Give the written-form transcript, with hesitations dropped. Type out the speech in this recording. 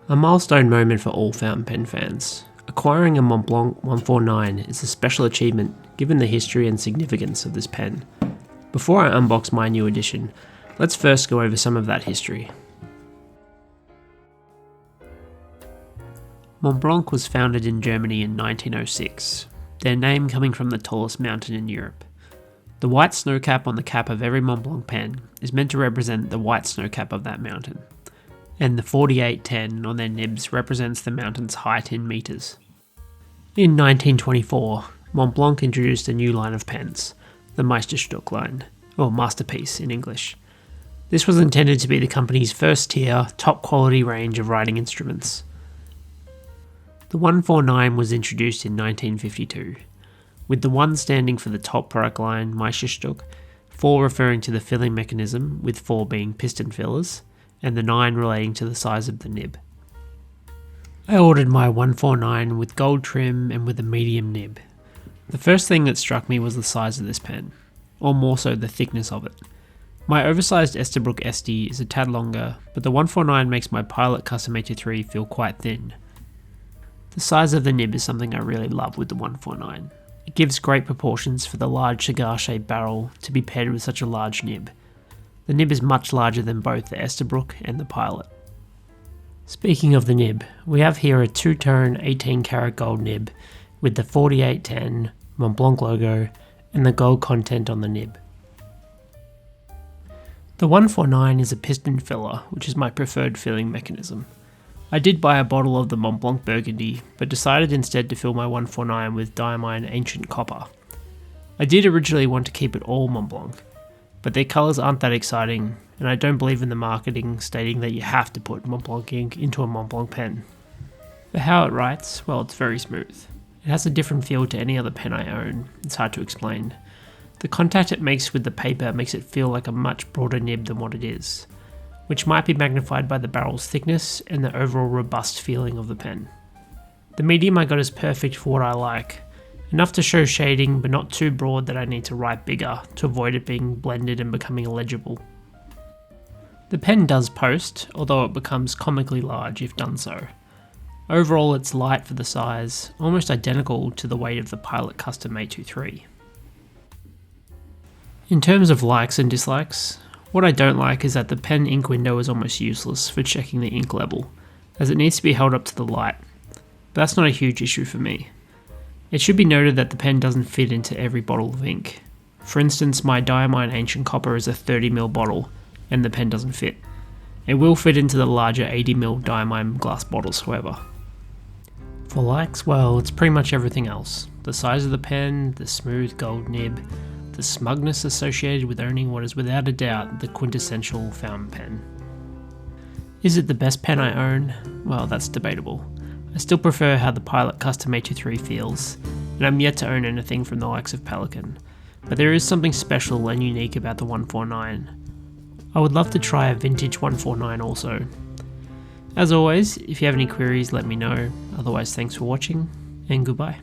A milestone moment for all fountain pen fans. Acquiring a Montblanc 149 is a special achievement given the history and significance of this pen. Before I unbox my new edition, let's first go over some of that history. Montblanc was founded in Germany in 1906, their name coming from the tallest mountain in Europe. The white snowcap on the cap of every Montblanc pen is meant to represent the white snowcap of that mountain, and the 4810 on their nibs represents the mountain's height in metres. In 1924, Montblanc introduced a new line of pens, the Meisterstück line, or Masterpiece in English. This was intended to be the company's first tier, top quality range of writing instruments. The 149 was introduced in 1952, with the 1 standing for the top product line, Meisterstück, 4 referring to the filling mechanism, with 4 being piston fillers, and the 9 relating to the size of the nib. I ordered my 149 with gold trim and with a medium nib. The first thing that struck me was the size of this pen, or more so the thickness of it. My oversized Meisterstück SD is a tad longer, but the 149 makes my Pilot Custom 83 feel quite thin. The size of the nib is something I really love with the 149. It gives great proportions for the large cigar-shaped barrel to be paired with such a large nib. The nib is much larger than both the Meisterstück and the Pilot. Speaking of the nib, we have here a 2-tone 18-karat gold nib with the 4810 Montblanc logo and the gold content on the nib. The 149 is a piston filler, which is my preferred filling mechanism. I did buy a bottle of the Montblanc Burgundy, but decided instead to fill my 149 with diamine ancient copper. I did originally want to keep it all Montblanc, but their colours aren't that exciting, and I don't believe in the marketing stating that you have to put Montblanc ink into a Montblanc pen. For how it writes, well, it's very smooth. It has a different feel to any other pen I own. It's hard to explain. The contact it makes with the paper makes it feel like a much broader nib than what it is, which might be magnified by the barrel's thickness and the overall robust feeling of the pen. The medium I got is perfect for what I like, enough to show shading but not too broad that I need to write bigger to avoid it being blended and becoming illegible. The pen does post, although it becomes comically large if done so. Overall it's light for the size, almost identical to the weight of the Pilot Custom A23. In terms of likes and dislikes, what I don't like is that the pen ink window is almost useless for checking the ink level, as it needs to be held up to the light, but that's not a huge issue for me. It should be noted that the pen doesn't fit into every bottle of ink. For instance, my Diamine Ancient Copper is a 30ml bottle, and the pen doesn't fit. It will fit into the larger 80ml Diamine glass bottles, however. For likes, well, it's pretty much everything else. The size of the pen, the smooth gold nib, the smugness associated with owning what is without a doubt the quintessential fountain pen. Is it the best pen I own? Well, that's debatable. I still prefer how the Pilot Custom 83 feels, and I'm yet to own anything from the likes of Pelican, but there is something special and unique about the 149. I would love to try a vintage 149 also. As always, if you have any queries let me know, otherwise thanks for watching, and goodbye.